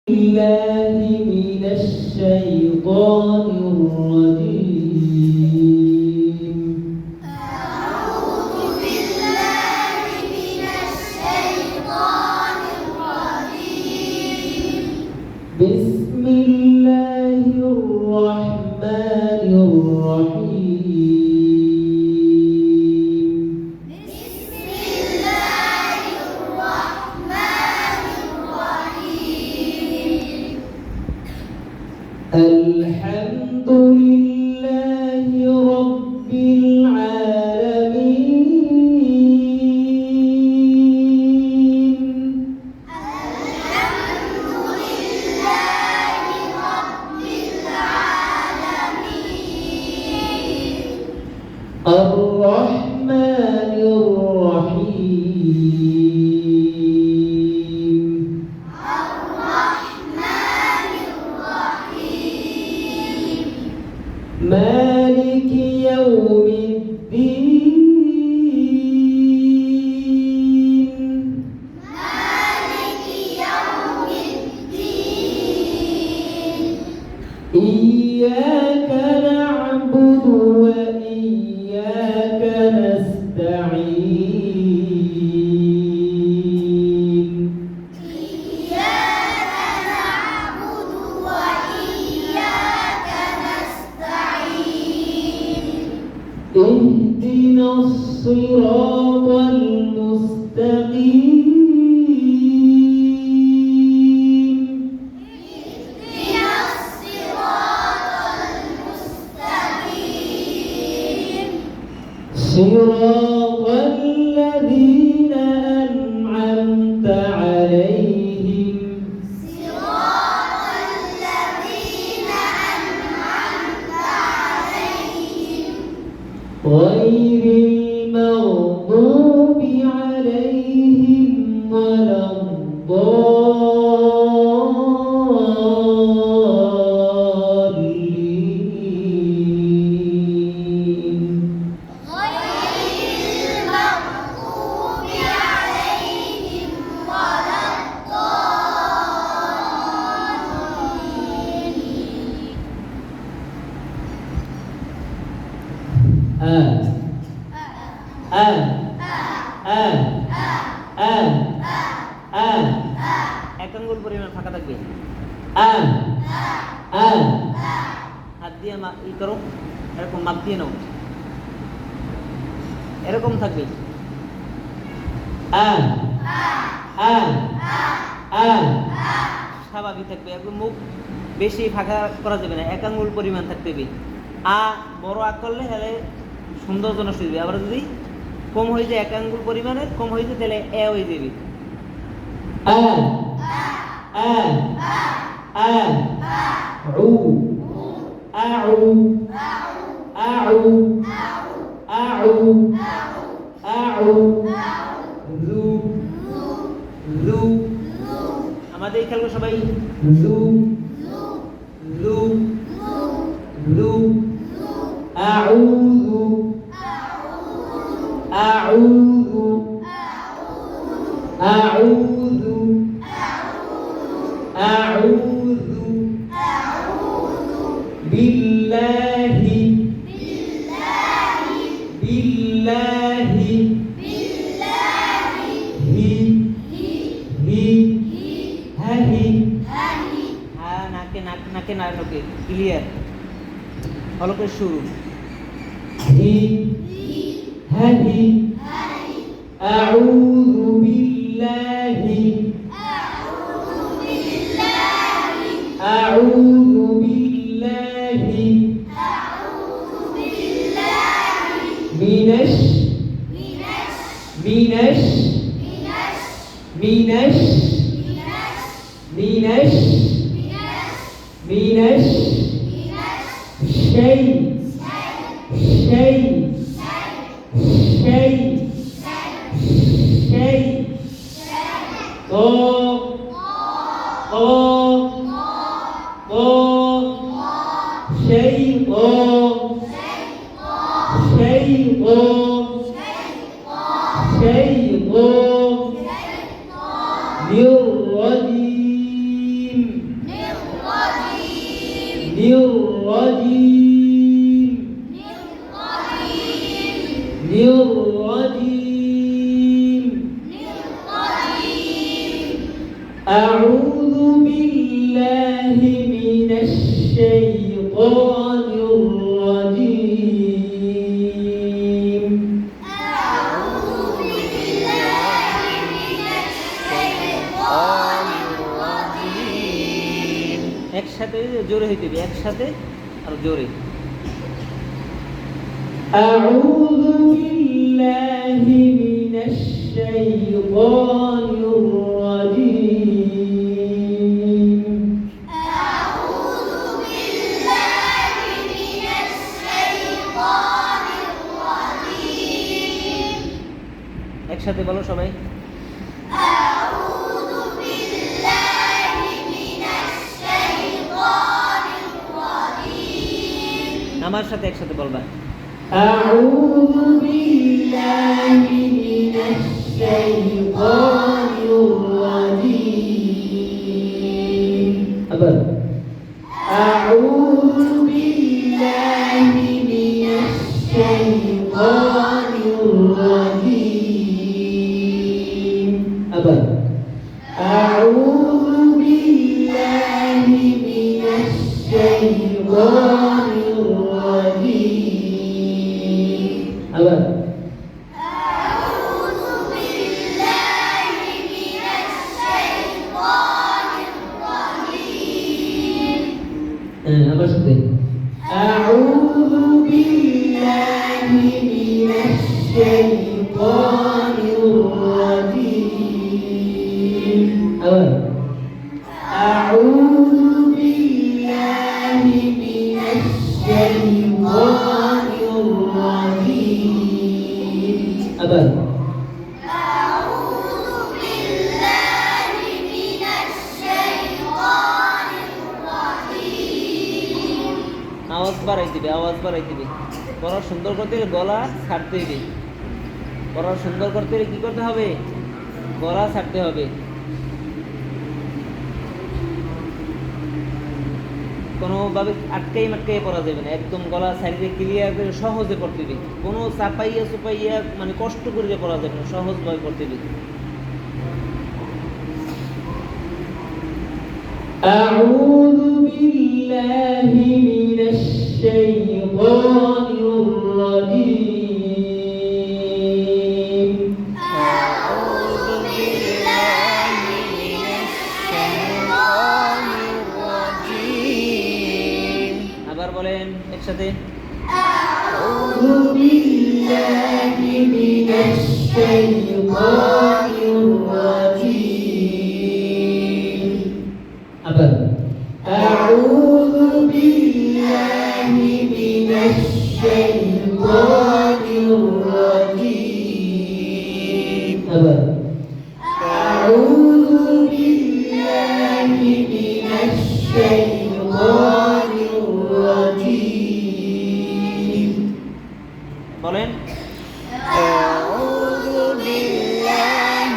بالله من الشيطان الرجيم. أعوذ بالله من الشيطان الرجيم. بسم الله الرحمن الرحيم. بسم الله الرحمن الرحيم. الحمد لله رب العالمين. الحمد لله رب العالمين. الرحمن الرحيم. الرحمن الرحيم. مالك يوم الدين. مالك يوم الدين. إياك نعبد وإياك نستعين. إياك نعبد وإياك نستعين. اهدنا الصراط المستقيم. اهدنا الصراط المستقيم. صراط الذين أنعمت عليهم صراط الذين أنعمت عليهم غير المغضوب عليهم ولا الضالين. غير المغضوب عليهم ولا الضالين. এক আঙ্গুল পরিমাণ ফাঁকা থাকবে। হাত দিয়ে ই করো, এরকম মাপ দিয়ে নাও, এরকম থাকবে। স্বাভাবিক থাকবে, একদম মুখ বেশি ফাঁকা করা যাবে না, এক আঙ্গুল পরিমাণ থাকতে হবে। বড় আগ করলে তাহলে সৌন্দর্য নষ্ট হয়ে যাবে। আবার যদি কম হয়ে যায়, এক আঙ্গুল পরিমাণের কম হয়ে যায়, তাহলে এ হয়ে যাবে। আমাদের এই খেলবো সবাই নাকে না ঢোকে, ক্লিয়ার হলকের শুরু। أعوذ بالله أعوذ بالله من الرجيم الرجيم أعوذ بالله من الشيطان الرجيم একসাথে জোরে হইতে হবে, একসাথে আর জোরে। أعوذ بالله من الشيطان الرجيم একসাথে বলো সবাই। আমার সাথে একসাথে বলবা। أعوذ بالله من الشيطان الرجيم أعوذ بالله من الشيطان الرجيم أعوذ بالله من الشيطان الرجيم আমার সাথে أعوذ بالله من الشيطان الرجيم أعوذ بالله من الشيطان الرجيم আওয়াজ বাড়াই দিবে, আওয়াজ বাড়াই দিবে। পড়া সুন্দর করতে হলে গলা ছাড়তে হবে। পড়া সুন্দর করতে হলে কি করতে হবে? গলা ছাড়তে হবে। কোনোভাবে আটকাই মাটকাই পড়া যাবে না, একদম গলা সাইডে ক্লিয়ার করে সহজে পড়তে হবে। কোনো চাপাইয়া চুপাইয়া মানে কষ্ট করে পড়া যাবে না, সহজভাবে পড়তে হবে। أعوذ بالله من الشيطان الرجيم أعوذ بالله من الشيطان الرجيم আবার বলেন একসাথে। أعوذ بالله من الشيطان الرجيم أعوذ بالله من الشيطان الرجيم أعوذ بالله من الشيطان الرجيم বলেন أعوذ بالله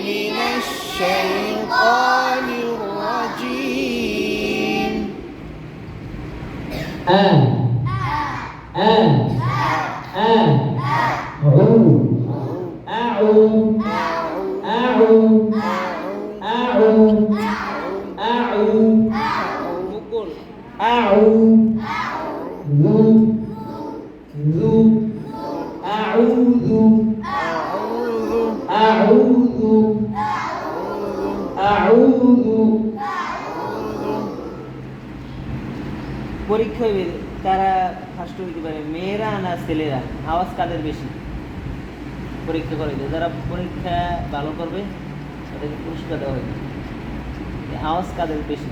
من الشيطان الرجيم মুকুল পরীক্ষা হইবে, তারা ফার্স্ট হইতে পারে মেয়েরা না ছেলেরা, আওয়াজ কাদের বেশি পরীক্ষা করে। যারা পরীক্ষা ভালো করবে তাদেরকে পুরস্কার দেওয়া হবে। আওয়াজ কাদের বেশি?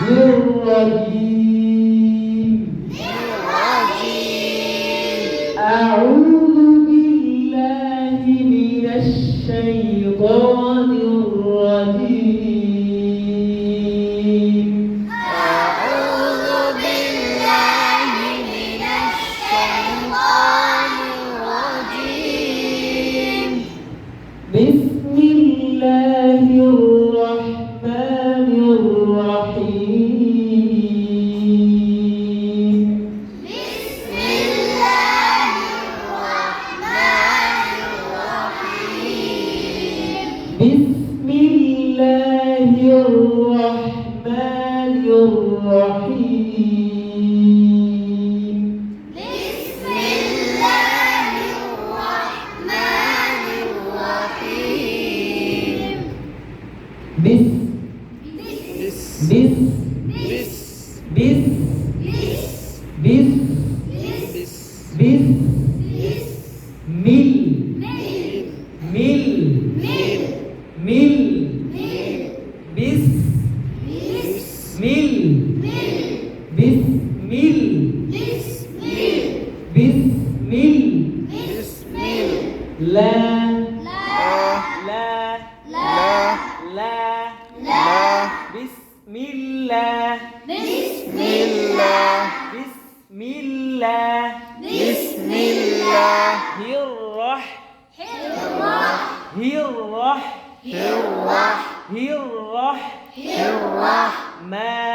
الرجيم الرحمن الرحيم بسم الله الرحمن الرحيم بس بس بس بس بس بس بس بس بس مل ميل مل مل بس بس مل بس مل بس مل بسمل لا لا لا لا لا لا بسم الله بسم الله بسم الله بسم الله هرح الرح هرح الرح ما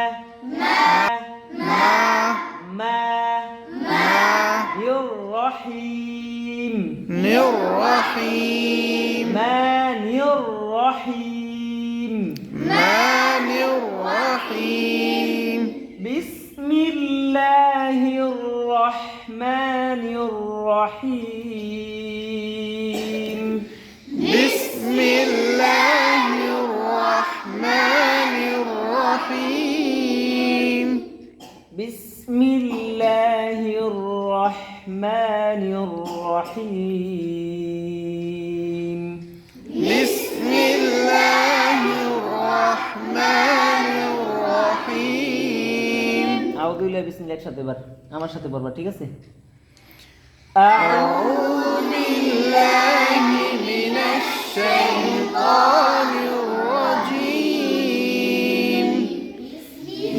ما الرحيم الرحيم من الرحيم من الرحيم بسم الله الرحمن الرحيم بسم الله الرحمن الرحيم بسم الله الرحمن الرحيم بسم الله الرحمن الرحيم আউযু বিল্লাহি বিসমিল্লাহ সাথে এবার আমার সাথে বলবা ঠিক আছে أعوذ بالله من الشيطان الرجيم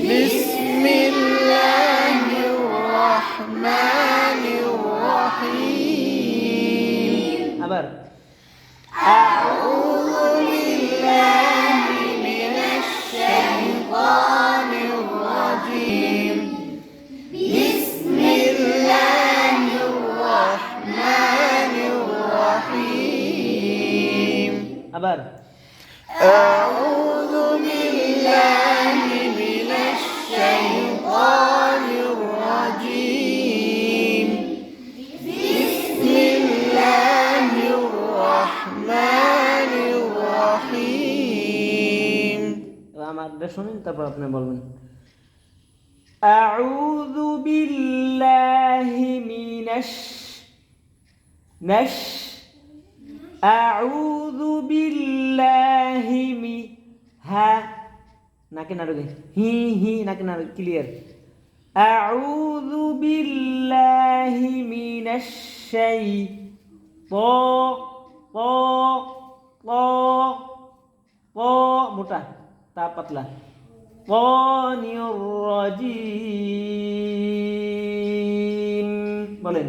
بسم الله الرحمن الرحيم আবার أعوذ بالله من الشيطان الرجيم بسم الله الرحمن الرحيم আবার أعوذ بالله من الشيطان الرجيم بسم الله الرحمن الرحيم আমারটা শুনুন তারপর আপনি বলবেন আউযু বিল্লাহি মিনাশ আউযু বিল্লাহি হা নাকে নাড়বে হি হি নাকে নাড়বে ক্লিয়ার আউযু বিল্লাহি মিনাশ প মোটা তা পাতলা পানির রাজিম বলেন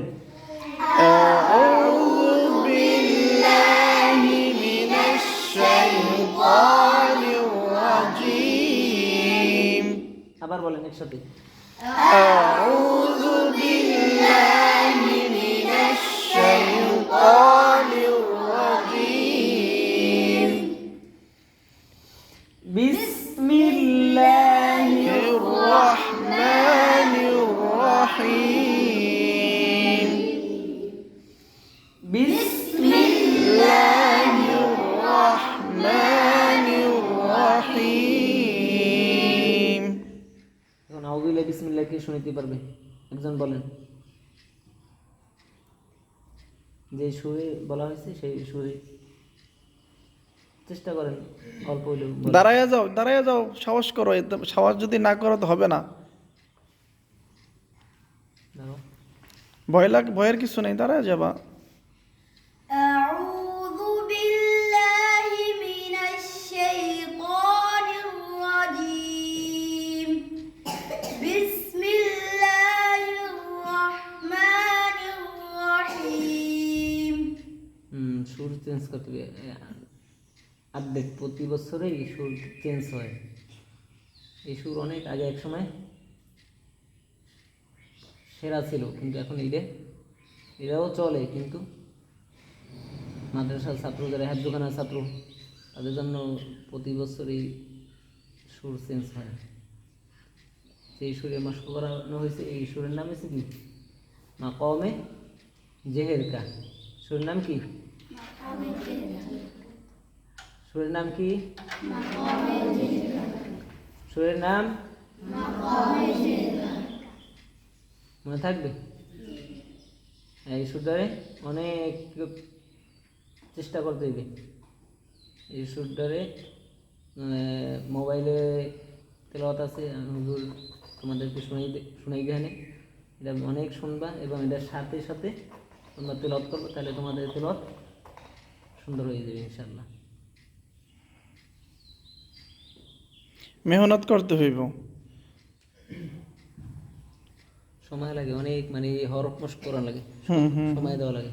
أعوذ بالله من الشيطان الرجيم আবার বলেন একসাথে أعوذ بالله من الشيطان الرجيم বিসমিল্লাহির الرحمن الرحيم الله الرحمن الرحيم এখন আউযু বিল্লাহি বিসমিল্লাহ কে শুনতে পারবে একজন বলেন যে সুরে বলা হয়েছে সেই সুরে চেষ্টা করেন অল্প হলেও বলেন। দাঁড়ায় যাও সাহস করো সাহস যদি না করো তো হবে না দাঁড়াও। ভয়ের কিছু নেই দাঁড়ায় যাবা أعوذ بالله من الشيطان الرجيم بسم الله الرحمن الرحيم সুর চেঞ্জ করতে হবে আপডেট প্রতি বছরেই সুর চেঞ্জ হয় এই সুর অনেক আগে এক সময় সেরা ছিল কিন্তু এখন এরাও চলে কিন্তু মাদ্রাসার ছাত্র যারা হাত দোকানের ছাত্র তাদের জন্য প্রতি বছরই সুর চেঞ্জ হয়, সেই সুরে মশক করানো হয়েছে। এই সুরের নাম হচ্ছে কি? মাকামে জেহেরকা। সুরের নাম কি? সুরের নাম কি? সুরের নাম মনে থাকবে? এই সুরটারে অনেক চেষ্টা করতে হবে। এই সুরটারে মোবাইলে তেলাওয়াত আছে, হুজুর তোমাদেরকে শুনাই দেখানে, এটা অনেক শুনবা এবং এটার সাথে সাথে তোমরা তেলাওয়াত করবে, তাহলে তোমাদের তেলাওয়াত সুন্দর হয়ে যাবে ইনশাআল্লাহ। মেহনত করতে হইব। সময় লাগে অনেক, মানে হরফ মশক করা লাগে, হুম হুম সময় দেওয়া লাগে।